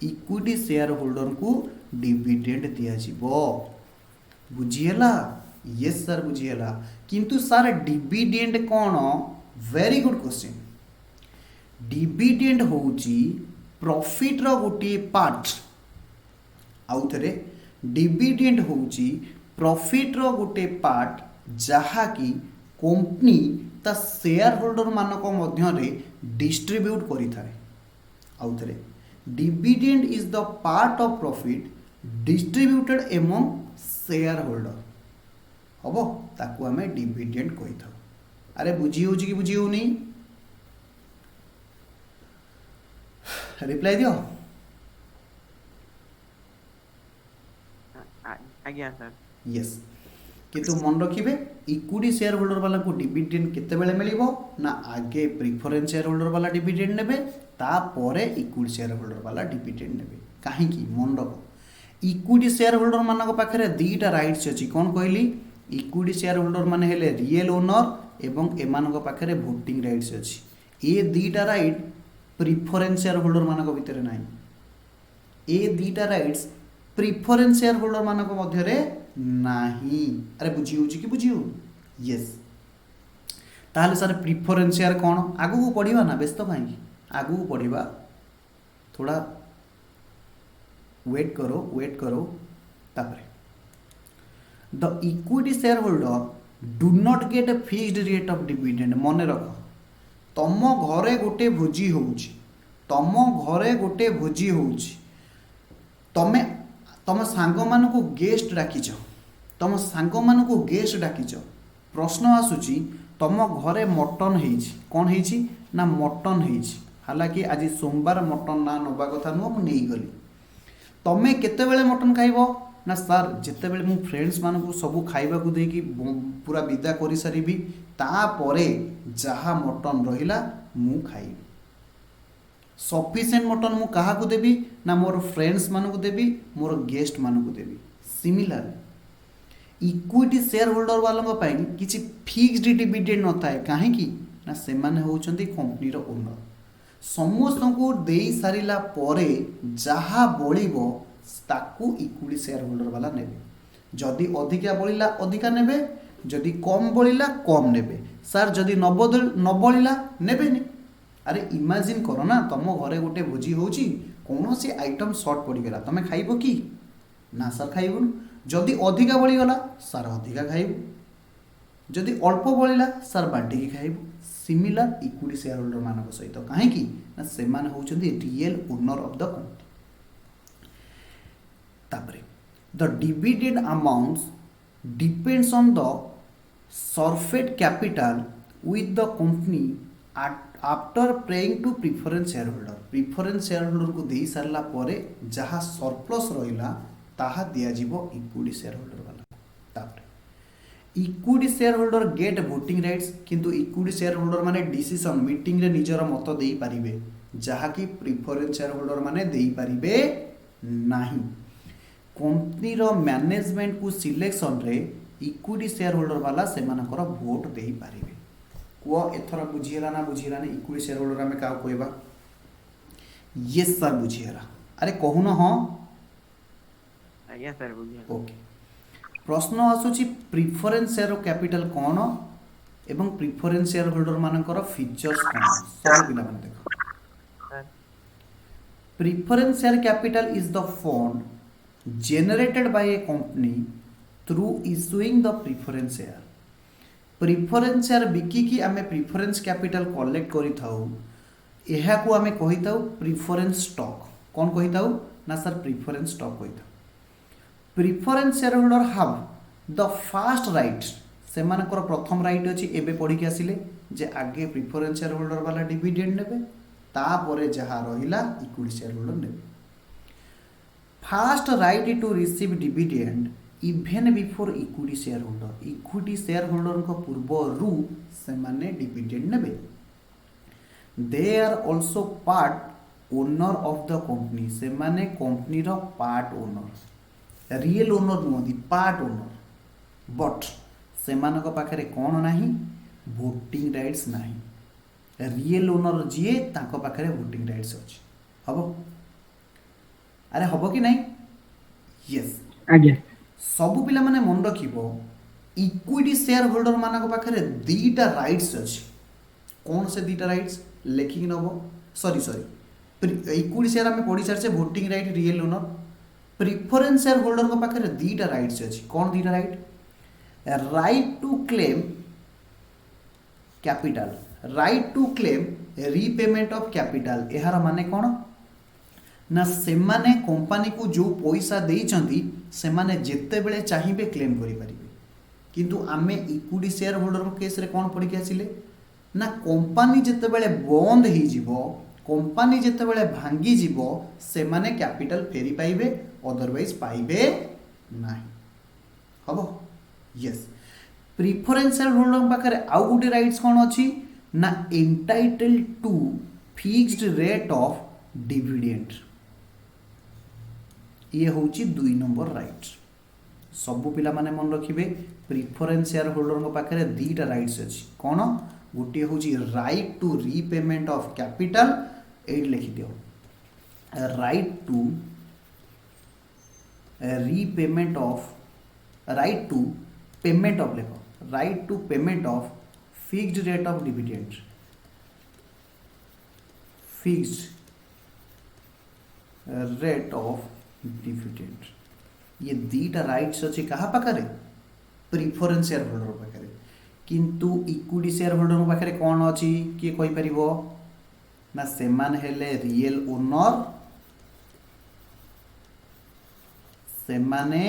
इक्विटी शेयर होल्डर को डिविडेंड दिया जिवो। बुझीला? यस सर बुझीला। किंतु सर डिविडेंड कौन? Very good question. डिविडेंड होउची प्रॉफिट रो गोटे पार्ट। आउ थरे डिविडेंड होउची प्रॉफिट रो गोटे पार्ट जहा कि कंपनी ता शेयर होल्डर मानक मध्य रे डिस्ट्रीब्यूट करि थाए। आउ थरे dividend is the part of profit distributed among share holder. हबो ताकू हमें डिविडेंड कहि थाउ। अरे बुझी होउची कि बुझी होउनी? रिप्लाई दियो। आज्ञा सर। यस। किंतु मन रखिबे इक्विटी शेयर होल्डर वाला को डिविडेंड केते बेले मिलिबो ना आगे प्रेफरेंस शेयर होल्डर वाला डिविडेंड नेबे, तापरे इक्विटी शेयर होल्डर वाला डिविडेंड नेबे। काहे कि मन रखो इक्विटी शेयर होल्डर मानक पाखरे दुईटा राइट्स अछि। कोन कहली? इक्विटी शेयर होल्डर माने हेले रियल ओनर एवं एमानक पाखरे वोटिंग राइट्स अछि। ए दुईटा राइट प्रेफरेंस शेयर होल्डर मानक भितरे नाही। ए दुईटा राइट्स प्रेफरेंस शेयर होल्डर मानक मध्य रे नाही। अरे बुझी होउची कि बुझी हो? यस। ताहले सर प्रेफरेंस शेयर कोन? आगु को पढिबा ना, व्यस्त काहे? आगु को पढिबा, थोड़ा वेट करो तापरे the equity share holder do not gate a fixed rate of dividend. मन रख तम घरे गोटे भोजी होउची, तमे तम सांग मानकु गेस्ट डाकिच, प्रश्न आसुची तम घरे मटन हेइची। कौन हेइची ना मटन हेइची। हालांकि आज सोमवार मटन ना नबा कथा नुह, मु नहीं गली। तमे केते बेले मटन खाइबो ना सर जेते बेले मु फ्रेंड्स मानकु सबु खाइबा को देकी पूरा विदा करि सारिबी, तापरे जहा मटन रहिला मु खाइबी। सफिशिएंट मटन मु कहा को देबी ना मोर फ्रेंड्स मानकु देबी, मोर गेस्ट मानकु देबी। सिमिलर इक्विटी शेयर होल्डर वालों पाई किछि फिक्स्ड डिविडेंड न थाए। काहे कि ना से माने होउचंती कंपनी रो ओनर। समस्त को देई सारिला परे जहा बळिबो ताकू इक्विटी शेयर होल्डर वाला नेबे। जदि अधिका बळिला अधिका नेबे, जदि कम बळिला कम नेबे। सर जदि न बळिला नेबेनी। अरे इमेजिन करो ना तुम घरे गोटे भोजी होउची, कौन सी आइटम शॉर्ट पड़ी गला, तमे खाइबो कि ना? सर खाइबो। जदि अधिका बळी गला सर अधिका खाइबो, जदि अल्प बळिला सर बांटिकी खाइबो। सिमिलर इक्विटी शेयर होल्डर मानक सहित। काहे कि ना से माने होउचंती real owner of the company. तापरे the dividend amounts depends on the surfeit capital with the company after paying to preference share holder. Preference share holder को दे सारला परे जहाँ सरप्लस रहिला ताहा दिया जिवो इक्विटी शेयर होल्डर वाला। तापरे equity share holder get voting rights, किंतु इक्विटी शेयर होल्डर माने डिसीजन मीटिंग रे निजर मत देई पारिबे, जहाँ कि प्रेफरेंस शेयर होल्डर माने देई पारिबे नाही। कंपनी रो मैनेजमेंट को सिलेक्शन रे इक्विटी शेयर होल्डर वाला से मानकर वोट देई पारिबे। को एथरा बुझियला ना बुझियला ने? इक्विटी शेयर होल्डर हमें का कहबा? यस सर बुझियला। अरे कहू न? हां आज्ञा सर बुझियला। ओके। प्रश्न आसुची प्रेफरेंस शेयर कैपिटल कौन एवं प्रेफरेंस शेयर होल्डर मानकर फीचर्स कौन? सब पिला माने देखो। Preference share capital is the fund generated by a company through issuing the preference share। Preference share बिकिकी आमे प्रेफरेंस कैपिटल कलेक्ट करि थाउ, एहा को आमे कहि थाउ प्रेफरेंस स्टॉक। कौन कहि थाउ ना सर प्रेफरेंस स्टॉक कहि थाउ। Preference share holder have the first right, से मानकर प्रथम राइट अछि। एबे पढी के आसिले जे आगे प्रेफरेंस शेयर होल्डर वाला डिविडेंड नेबे, तापरे जहा रहिला इक्विटी शेयर होल्डर नेबे। First right to receive dividend even before equity share holder. Equity share holder को पूर्व से माने डिविडेंड नेबे। They are also part owner of the company से माने कंपनी रो पार्ट ओनर रियल ओनर नुहति पार्ट ओनर बट से मानक पाखरे कौन नाही वोटिंग राइट्स नाही रियल ओनर जीए ताको पाखरे वोटिंग राइट्स अछि हबो अरे हबो कि नहीं यस आज्ञा सबु पिला माने मन रखिबो इक्विटी शेयर होल्डर मानक पाखरे दीटा राइट्स अछि कौन से दीटा राइट्स लेखिक नबो सॉरी इक्विटी शेयर आम पढ़ी सारे voting right real owner preference share holder को पाखरे दीटा राइट्स अछि कौन दीटा right to claim capital right to claim repayment of capital यार माने कौन ना से माने कंपनी को जो पैसा देइचंती से माने जेते बेले चाहिए क्लेम करि परिबे किंतु आमे इक्विटी शेयर होल्डर केस रे कौन पढ़ी के आसिले ना कंपनी जेते बेले बंद ही जीवो कंपनी जेते बेले भांगी जीवो से माने कैपिटल फेरी पाइबे अदरवाइज पाइबे नाही हबो यस प्रिफरेंस शेयर होल्डर पाखरे आउ गुटे राइट्स कौन अछि ना entitle to fixed rate of dividend ये होची 2 नंबर राइट सबु पिला माने मन रखिबे प्रिफरेंस शेयर होल्डर को पाखरे दीटा राइट्स अछि कोन गोटे होची right to repayment of capital एट लिखि दियो right to repayment of right to payment of लेखो right to payment of fixed rate of dividend fixed rate of dividend ये दीटा राइट्स अच्छे कहा पाखरे प्रिफरेंस शेयर होल्डर पाखरे किंतु इक्विटी शेयर होल्डर पाखरे कौन अच्छी किए कहि परिबो ना सेमान हेले रियल ओनर सेमाने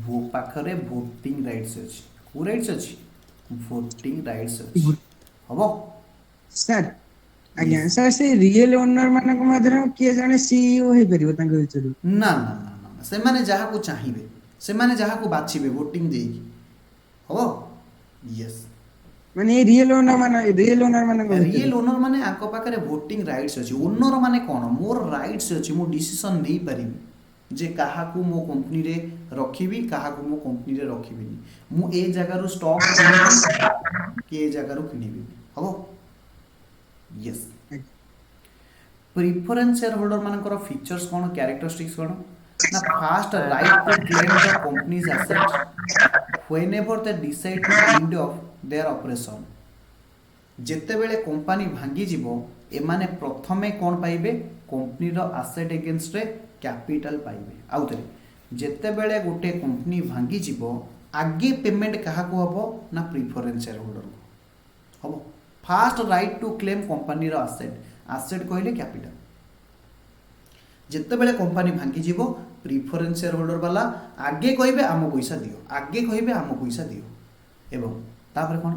भो पाखरे वोटिंग राइट्स अछि को राइट्स अछि वोटिंग राइट्स अछि हबो सर आज्ञा सर से रियल ओनर मानक माध्यम किए जाने सीईओ हे परिबो तांक विचरू ना ना ना ना से माने जहा को चाहिबे से माने जहा को बाछिबे वोटिंग देकी हबो यस माने रियल ओनर मानक रियल ओनर माने आको पाखरे वोटिंग राइट्स अछि ओनर माने कोन मोर राइट्स अछि मो डिसीजन नै परिबी जे कहा को मो कंपनी रे रखिबी कहा को मो कंपनी रे रखिबिनी मु ए जगह रो स्टॉक किनिबी के ए जगह रो किनिबी हबो यस प्रिफरेंस शेयर होल्डर मानकर फीचर्स कौन कैरेक्टरिस्टिक्स कौन ना first right to claim the company's asset whenever they decide to end of their operation जेते बेले कंपनी भांगी जीवो एमाने प्रथमे कौन पाइबे कंपनी रो एसेट अगेंस्ट रे कैपिटल पाइबे आउतरे जेते बेले गोटे कंपनी भांगी जीवो आगे पेमेंट कहा को हबो ना प्रिफरेंस शेयर होल्डर को हबो first right to claim company रो एसेट कहले कैपिटल जेते बेले कंपनी भांगी जीवो प्रिफरेंस शेयर होल्डर वाला आगे कहबे आम पैसा दियो आगे कहबे आम पैसा दियो एवं तापर कोन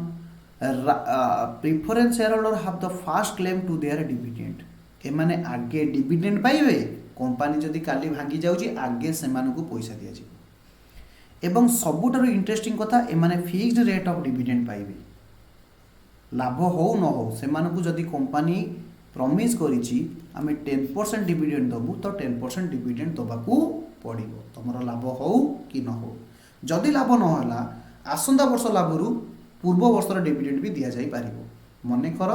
preference share holder have the first claim to their dividend ए माने आगे डिविडेंड पाइबे कंपनी जदी काली भांगी जाउची आगे से मानको पैसा दिया जी एवं सबुठारु इंटरेस्टिंग कथा ए माने फिक्स्ड रेट ऑफ डिविडेंड पाइबे लाभ हो न हो से मानको जदी कंपनी प्रॉमिस करिछि आमे 10% डिविडेंड दबु तो 10% डिविडेंड दबाकू पड़िबो तमरो लाभ हो कि न हो जदी लाभ न होला आसंदा वर्ष लाभरू पूर्व वर्षर डिविडेंड भी दिया जाई पारिबो मने कर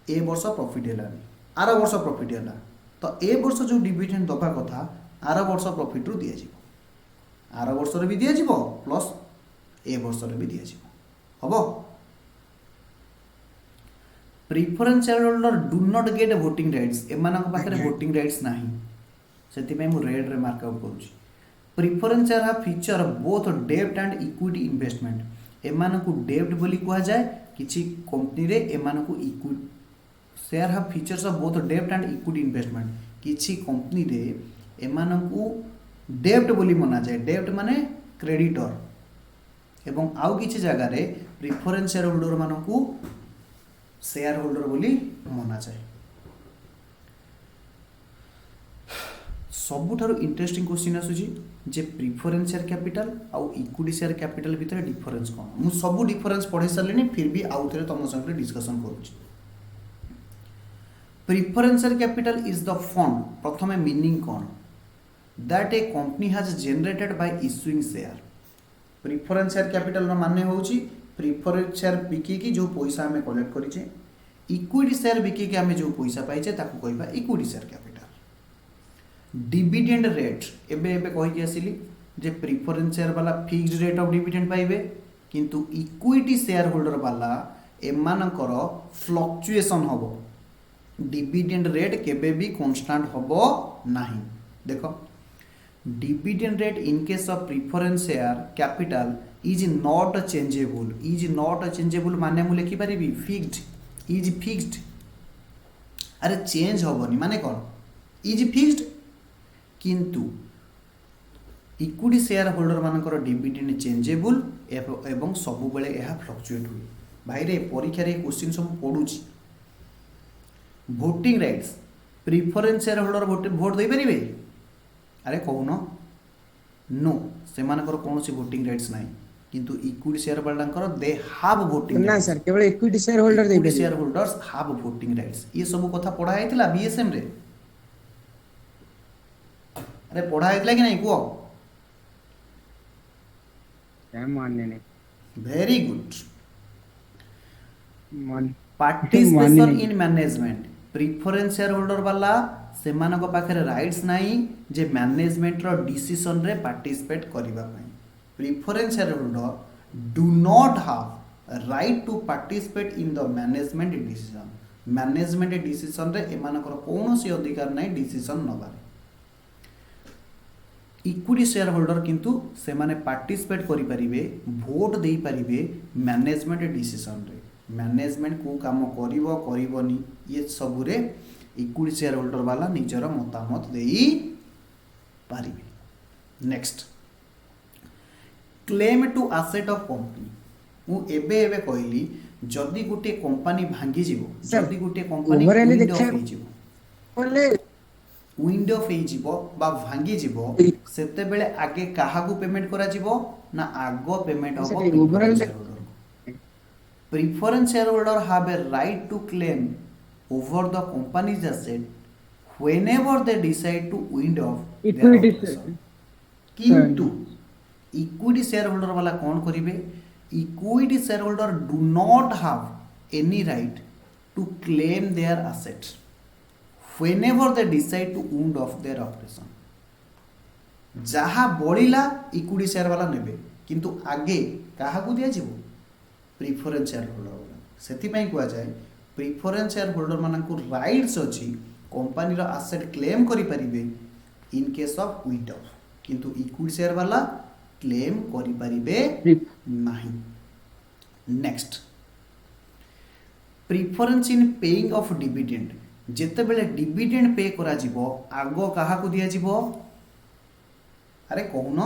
ए वर्ष प्रॉफिट हेलानी आर वर्ष प्रॉफिट होला तो ए वर्ष जो डिविडेंड दबा कथा आर वर्ष प्रॉफिट रु दिया जिवो आर वर्ष रे भी दिया जिवो प्लस ए वर्ष रे भी दिया जिवो हबो preference share holder do not get voting rights एमानक पाखरे वोटिंग राइट्स नाही सेति पे मु रेड रे मार्क आउट करूची प्रिफरेंस शेयर हा फीचर बोथ डेब्ट एंड इक्विटी इन्वेस्टमेंट एमानकु डेब्ट बोली कहा जाए किछि कंपनी रे एमानकु इक्विटी शेयर हा फीचर्स ऑफ बोथ डेब्ट एंड इक्विटी इन्वेस्टमेंट किछि कंपनी रे एमानकु डेब्ट बोली मना जाए डेब्ट माने क्रेडिटर एवं आउ किछि जगह रे प्रिफरेंस शेयर होल्डर मानकु शेयर होल्डर बोली मना जाए सबुठारु इंटरेस्टिंग क्वेश्चन आसुची जे प्रिफरेंस शेयर कैपिटल आउ इक्विटी शेयर कैपिटल भितर डिफरेंस कोन मु सब डिफरेंस पढ़े सारलेनी फिर भी आउ थरे तम संगे डिस्कशन करूची preferential capital is the fund प्रथमे मीनिंग कौन that A company has generated by issuing share preferential capital माने होउची प्रिफरेंस शेयर बिकिकी जो पैसा हमें कलेक्ट करिचे इक्विटी शेयर बिकिकी हमें जो पैसा पाइचे ताकू कहबा equity share capital dividend rate एबे एबे कहि के आसिली जे प्रिफरेंस शेयर वाला फिक्स्ड रेट ऑफ डिविडेंड पाइबे किंतु इक्विटी शेयर होल्डर वाला एमानकर फ्लक्चुएशन हबो डिविडेंड रेट केबे भी कांस्टेंट हबो नाही देखो dividend rate in case of preference share capital is not changeable माने मु लिखि परिबी फिक्स्ड इज फिक्स्ड अरे चेंज होबनी माने कोन इज फिक्स्ड किंतु इक्विटी शेयर होल्डर मानकर डिविडेंड चेंजेबल एवं सब बेले यह फ्लक्चुएट हुए भाई रे परीक्षा रे क्वेश्चन सब पडुची voting rights preference share holder vote दे परिबे अरे कहून नो से मानकर कौन सी वोटिंग राइट्स नाही किंतु equity share holder they have voting ना सर केवल equity share holder they equity share holders have voting rights ये सब कथा पढ़ा हैतिला बीएसएम रे अरे पढ़ा हैतिला कि नहीं को मानने नहीं वेरी गुड मान participation in management preference share holder वाला से मानक पाखरे राइट्स नाही जे मैनेजमेंट रो डिसीजन रे पार्टिसिपेट करबा पई preference share holder do not have right to participate in the management decision रे एमानकर कोनोसी अधिकार नाही डिसीजन नबारे इक्विटी शेयर होल्डर किंतु से माने पार्टिसिपेट करि परिबे वोट देई परिबे मैनेजमेंट डिसीजन रे मैनेजमेंट को काम करिवो करिवोनी ये सब रे इक्विटी शेयर होल्डर वाला निजर मतामत देई पारिबे next claim to asset of company मु एबे एबे कहली जदी गुटे कंपनी भांगी जीवो जदी गुटे कंपनी विंड ऑफ हे जीवो बोले विंड ऑफ हे जीवो बा भांगी जीवो सेते बेले आगे काहा को पेमेंट करा जीवो ना आगो पेमेंट हो Preference shareholder have a right to claim over the company's asset whenever they decide to wind off Equity their operation. किंतु इक्विटी शेयर होल्डर वाला कौन करिवे equity share holder do not have any right to claim their asset whenever they decide to wind off their operation. जहा बढिला equity share वाला नेबे किंतु आगे काहा को दिया जीवो प्रिफरेंस शेयर होल्डर वाला सेति पई कुआ जाय प्रिफरेंस शेयर होल्डर मानन को राइट्स अछि कंपनी रो एसेट क्लेम करि परिबे in case of wind off किंतु इक्विटी शेयर वाला क्लेम करि परिबे नाही next preference in paying of dividend जेते बेले डिविडेंड पे करा जीवो आगो काहा को दिया जीवो अरे कहून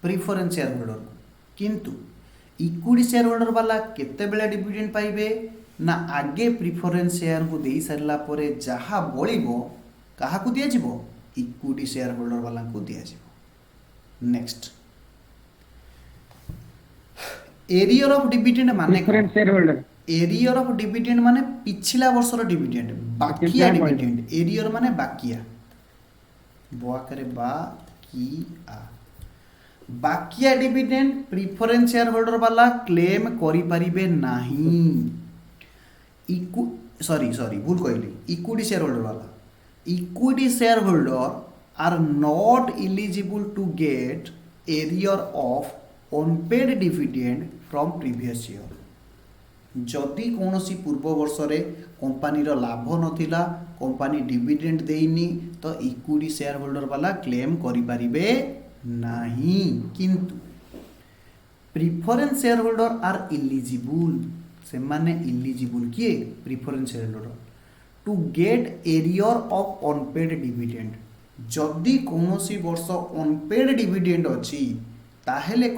प्रिफरेंस शेयर होल्डर किंतु इक्विटी शेयर होल्डर वाला केते बेले डिविडेंड पाइबे ना आगे प्रिफरेंस शेयर को देई सरला परे जहा बळिबो काहा को दिया जीवो इक्विटी शेयर होल्डर वाला को दिया जीवो नेक्स्ट एरियर ऑफ डिविडेंड माने preference share holder arrear of dividend माने पिछला वर्षर डिविडेंड बाकिया डिविडेंड एरियर माने बाकिया बोआ करे बाकिया बाकिया डिविडेंड प्रिफरेंस शेयर होल्डर वाला क्लेम करि परिबे नाही सॉरी भूल कहली इक्विटी शेयर होल्डर वाला equity share holder are not eligible to get arrear of unpaid dividend from previous year जदि कौनसी पूर्व वर्ष रे कंपनी रो लाभ नथिला कंपनी डिविडेंड देइनी तो इक्विटी शेयर होल्डर वाला क्लेम करि परिबे नाही किंतु preference share holder are eligible से माने इलिजिबल किए preference share holder to get arrear of unpaid dividend जदि कौनसी वर्ष अनपेड डिविडेंड अछि ताहेले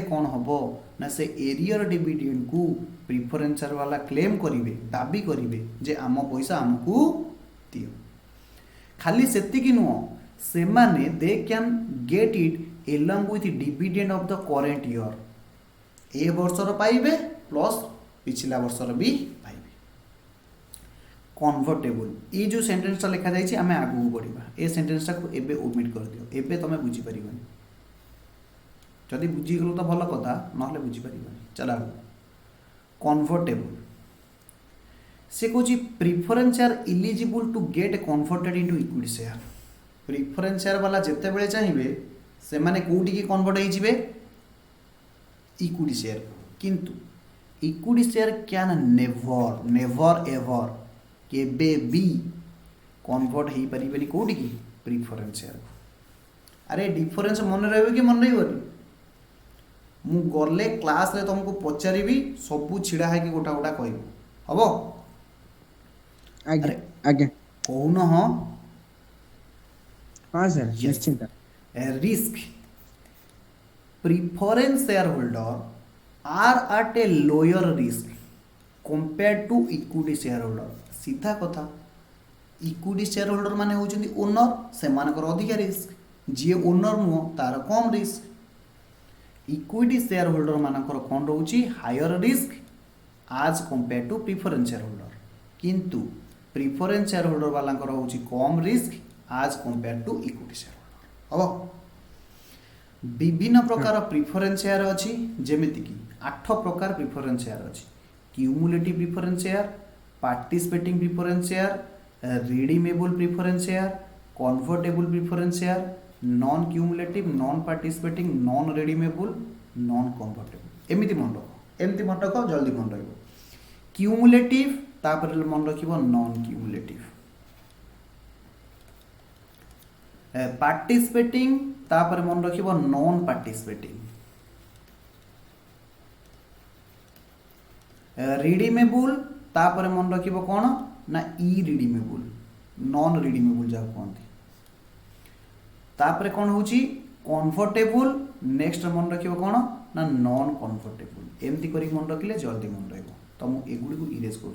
कोन हबो ना से एरियर डिविडेंड को प्रिफरेंस शेयर वाला क्लेम करिवे दाबी करिवे जे आम पैसा हमकू दियो खाली सेति कि नुओ से माने they can get it along with dividend of the current year ए वर्षर पाइबे प्लस पिछला वर्षर भी पाइबे कन्वर्टेबल ये जो सेंटेंसटा लिखा जाइए आम आगू बढ़ा ए सेंटेंसटा को एबे ओमिट कर दियो एबे तुम बुझीपर जदि बुझीगल तो भल कथा ना बुझीपर चल आगू कन्वर्टेबल से कौन preference share eligible to get converted into equity share preference share वाला जिते बड़े चाहिए से माने कोठी की कन्वर्ट हो इक्विटी शेयर किंतु equity share can never never ever केबे भी कन्वर्ट हो पारे कौटी की प्रिफरेन्स शेयर अरे डिफरेन्स मन रही कि मन रही मु गले क्लास रे तुमको पचारि सबू छिड़ा है कि गोटा गोटा कह हम आगे आगे कौन हाँ हाँ सर निश्चिंत risk preference share holder are at a lower risk compare to equity share holder सीधा कथा इक्विटी शेयर होल्डर माने होउछन्ती ओनर से मानकर अधिक रिस्क जी ओनर नुह तार कम रिस्क इक्विटी शेयर होल्डर मानकर कौन रोची higher risk as compare to preference share holder किंतु प्रिफरेन्स शेयर होल्डर वाला होची कम risk as compare to equity share holder हम विभिन्न प्रकार प्रिफरेन्स शेयर अच्छी जेमिति कि 8 प्रकार प्रिफरेन्स शेयर अच्छी cumulative preference share participating preference share redeemable preference share convertible preference share non cumulative non participating non redeemable non convertible एमती मन रख एमती मन रख जल्दी मन रही क्यूमुलेटिव तापर मन रख नॉन क्यूमुलेटिव पार्टिसिपेटिंग तापर मन रख नॉन पार्टिसिपेटिंग रिडीमेबल तापर मन रख कौन ना इ रिडीमेबल नॉन रिडीमेबल जहाँ कहते तापर कौन होची कन्वर्टेबल नेक्स्ट मन रख कौन ना नॉन कन्वर्टेबल एमती कर मन रखिले जल्दी मन रहा तो मुझे एगुड़ी को इरेज कर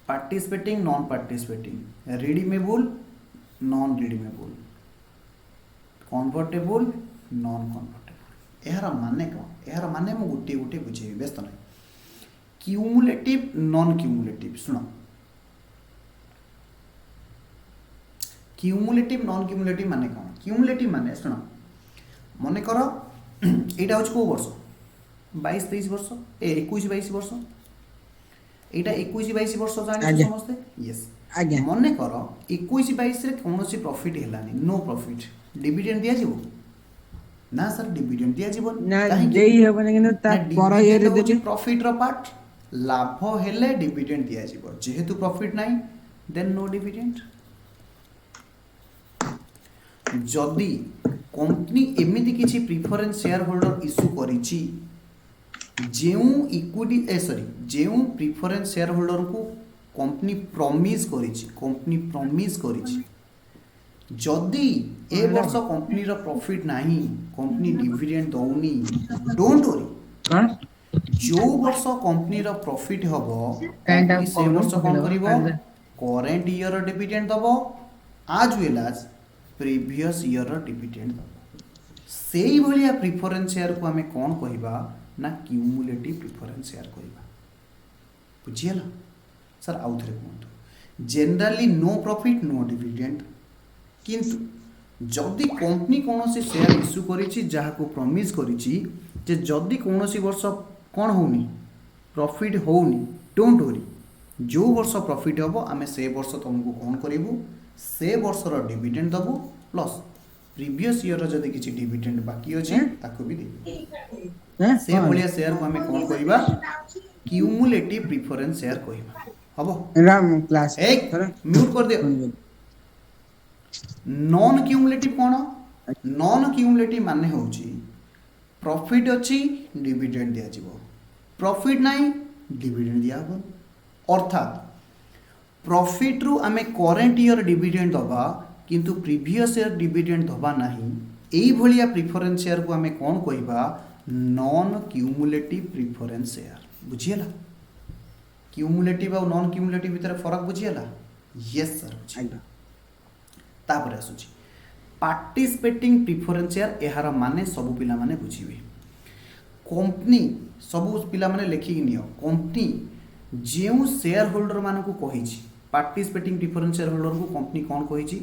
participating non participating redeemable non redeemable convertible non convertible यार माने कौन यार माने मुझे गोटे गोटे बुझे व्यस्त ना क्यूमुलेटिव नॉन क्यूमुलेटिव शुण क्यूमुलेटिव नॉन क्यूमुलेटिव माने कौन क्यूमुलेटिव माने शुण मन कर यहाँ हूँ कौ वर्ष 22-23 वर्ष ए 21-22 वर्ष एटा 21-22 वर्ष जानी समस्ते यस मन कर 21-22 रे कौन प्रॉफिट हेलानी नो प्रॉफिट डिविडेंड दिया जीवो ना सर डिविडेंड दिया जीवो ना देई हेबने किन ता पर इयर देबे प्रॉफिट रो पार्ट लाभ हेले डिविडेंड दिया जीवो जेहेतु प्रॉफिट नाही देन नो डिविडेंड जदि कंपनी एमिति किछि प्रिफरेंस शेयर होल्डर इश्यू करिछि जेउ इक्विटी सॉरी जेउ प्रिफरेंस शेयर होल्डर को कंपनी प्रॉमिस करिछि जदि ए वर्ष कंपनी रो प्रॉफिट नाही कंपनी डिविडेंड दउनी डोंट वरी जो वर्ष कंपनी रो प्रॉफिट हबो कंपनी से वर्ष कोन करिवो करंट ईयर रो डिविडेंड दबो as well as previous year रो डिविडेंड दबो सेही भलिया प्रिफरेंस शेयर को हमें कोन कहिबा ना क्यूमुलेटिव प्रिफरेंस शेयर करिबा बुझियला सर आउ थरे कहतु generally no profit no dividend किंतु जदि कंपनी कोनोसी शेयर इश्यू करिछि जहा को प्रॉमिस करिछि जे जदि कोनोसी वर्ष कोन होनी प्रॉफिट होनी डोंट वरी जो वर्ष प्रॉफिट हबो आमे से वर्ष तुमको कोन करिवु से वर्ष रो डिविडेंड दबु प्लस प्रीवियस ईयर रो जदि किछि डिविडेंड बाकी अछि ताको भी देबु से भलिया शेयर को हमें कोन कहिबा क्यूमुलेटिव प्रिफरेंस शेयर कहिबा हबो राम क्लास एक म्यूट कर दियो नॉन क्यूमुलेटिव कोन नॉन क्यूमुलेटिव माने होची प्रॉफिट अछि डिविडेंड दिया जिवो प्रॉफिट नाही डिविडेंड दिया हबो अर्थात प्रॉफिट रु आमे करंट ईयर डिविडेंड दबा किंतु प्रीवियस ईयर डिविडेंड दबा नाही एई भलिया प्रिफरेंस शेयर को आमे कोन कहिबा नॉन क्यूमुलेटिव प्रिफरेंस शेयर बुझियला क्यूमुलेटिव और नॉन क्यूमुलेटिव भीतर फरक बुझियला यस सर बुझियला तापर आसुची पार्टिसिपेटिंग प्रिफरेंस शेयर एहार माने सब पिला माने बुझिबे कंपनी सब पिला माने लेखि नियो कंपनी जो शेयर होल्डर मान को कही पार्टिसिपेटिंग प्रिफरेंस शेयर होल्डर को कंपनी कौन कही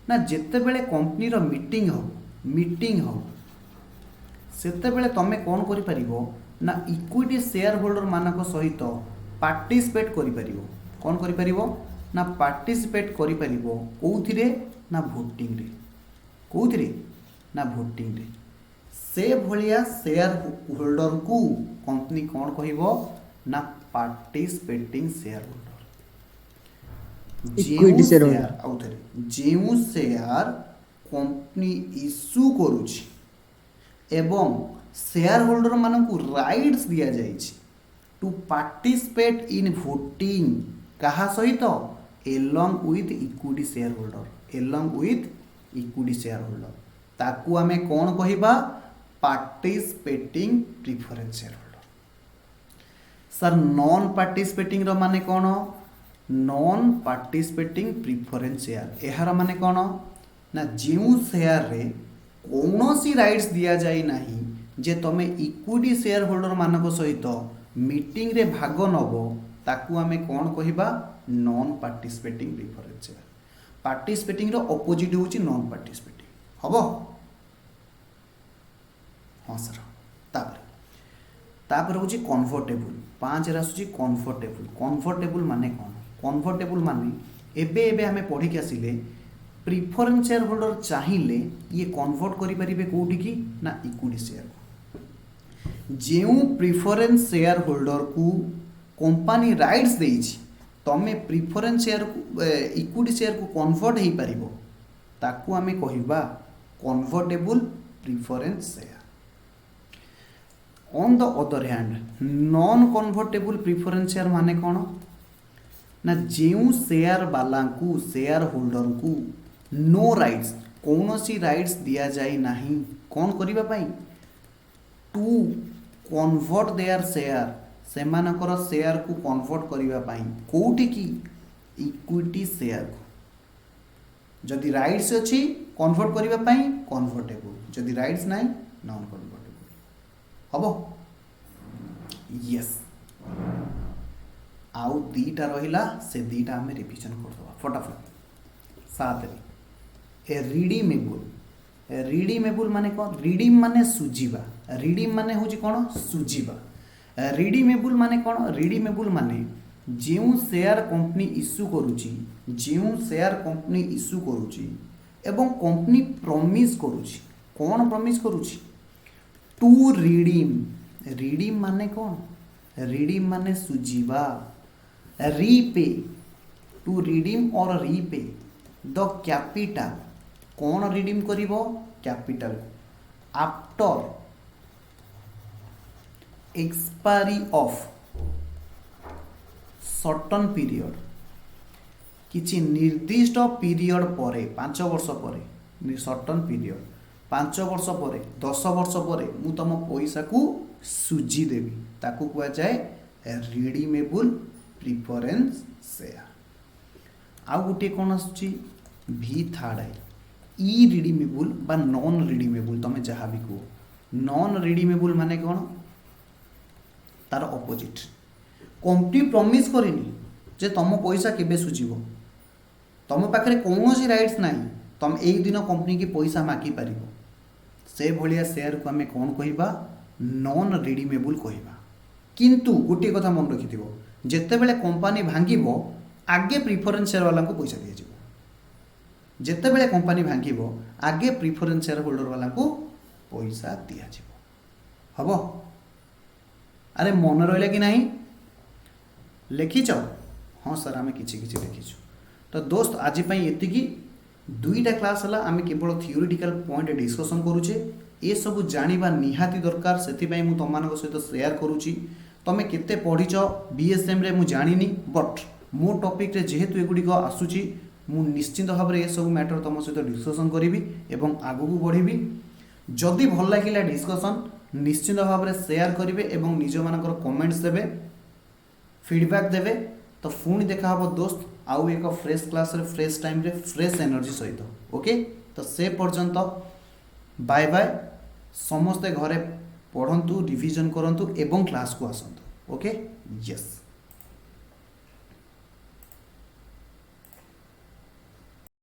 ना जिते बेले कंपनी रो मीटिंग हो सेते बेले तमे कौन करि परिबो ना इक्विटी शेयर होल्डर मानक सहित पार्टिसिपेट करि परिबो कौन करि परिबो ना पार्टिसिपेट करि परिबो कोउथिरे ना भोटिंग रे कोउथिरे ना भोटिंग रे से भलिया शेयर होल्डर को कंपनी कौन कहिबो ना participating share holder Equity shareholder. जो शेयर कंपनी इश्यू करुछि एवं शेयर होल्डर मानक राइट्स दिया जाइछि टू पार्टिसिपेट इन वोटिंग कहा सहित along with equity share holder ताकू आमे कौन कहिबा participating preference share holder sir non participating रो माने कौन नॉन पार्टिसिपेटिंग प्रिफरेंस शेयर एहार माने कौन ना जो शेयर रे कौनसी राइट्स दिया जाए नहीं जे तमे इक्विटी शेयर होल्डर मानक सहित मीटिंग रे भाग नब ताकू आमे कौन कहिबा non participating preference share participating रो ऑपोजिट होची नॉन पार्टिसिपेटिंग हबो हां सर तापर होची कंफर्टेबल 5 रे आसुची कंफर्टेबल माने कौन कंफर्टेबल माने एबे हमें पढ़ी के आसिले प्रिफरेंस शेयर होल्डर चाहिए ये कन्वर्ट करि परिबे कोठी की ना इक्विटी शेयर जो प्रिफरेंस शेयर होल्डर को कंपनी राइट्स देछि तमे प्रिफरेंस शेयर को इक्विटी शेयर को कन्वर्ट हेई परिबो ताकू आमे कहिबा convertible preference share on the other hand non convertible preference share माने कौन ना जो शेयर वाला को शेयर होल्डर को नो राइट्स कौन सी राइट्स दिया जाए नहीं कौन करिबा पाई टू कन्वर्ट देयर शेयर से मानकर शेयर को कन्वर्ट करिबा पाई कोठी की इक्विटी शेयर को जदि राइट्स अछि कन्वर्ट करिबा पाई कन्वर्टेबल जदि राइट्स नाही नॉन कन्वर्टेबल हबो यस आउ दीटा रहिला से दीटा हमें रिवीजन कर दवा फटाफट 7 ए रिडीमेबल माने कौन रिडीम माने सुजीबा रिडीम माने होची कौन सुजीबा रिडीमेबल माने कौन रिडीमेबल माने जो शेयर कंपनी इश्यू करूची एवं कंपनी प्रॉमिस करूची कौन प्रॉमिस करूची टू रिडीम माने कौन रिडीम माने सुजीबा रीपे टू रिडीम और रीपे द कैपिटल कौन रिडीम करिवो capital after expiry of certain period किछि निर्दिष्ट पीरियड परे 5 वर्ष परे सर्टन पीरियड 5 वर्ष परे 10 वर्ष परे मु तम पैसा को सुजी देवी ताकू कुआ जाए रिडीमेबल प्रिफरेंस शेयर आउ गोटे कौन आसुची भी थर्ड है ई रिडीमेबल बा नॉन रिडीमेबल तमे जहाँ भी कहो नॉन रिडीमेबल माने कौन तार ऑपोजिट कंपनी प्रॉमिस करेनी जे तुम पैसा केबे सुझिबो तुम पाखरे कौन राइट्स नाही तुम एक दिन कंपनी की पैसा मागी पारिबो से भलिया शेयर को आमे कौन कहिबा नॉन रिडीमेबल कहिबा किंतु गोटे कथा मन रखिथिबो जेते बेले कंपनी भांगिबो आगे प्रिफरेंस शेयर वाला को पैसा दिया जिवो जेते बेले कंपनी भांगिबो आगे प्रिफरेंस शेयर होल्डर वाला को पैसा दिया जिवो हबो अरे मन रहिला कि नहीं लिखिच हाँ सर आम कि लिखिचु तो दोस्त आज एतिकी 2टा क्लास है आम केवल थियोरिटिकल पॉइंट डिस्कसन करुचे ये सब जानिबा निहाती दरकार से तुम मान सहित शेयर करुच्ची तुम केते पढ़ीच बीएसएम रे मु जानिनी बट मो टॉपिक रे जेहेतु एगुड़िक आसूची मु निश्चिंत भाव में ये सब मैटर तुम सहित डिस्कसन करी एवं आगू बढ़ी जदि भल लगिला डिस्कसन निश्चिंत भाव में शेयर करेंगे एवं निज मानकर कमेंट्स देवे फीडबैक देवे तो पुणी देखा हम दोस्त आउ एक फ्रेश क्लास रे फ्रेश टाइम रे फ्रेश एनर्जी सहित ओके तो से पर्यंत बाय बाय समस्ते घरे पढ़ंतु रिवीजन करंतु एवं क्लास को आसंतु ओके यस।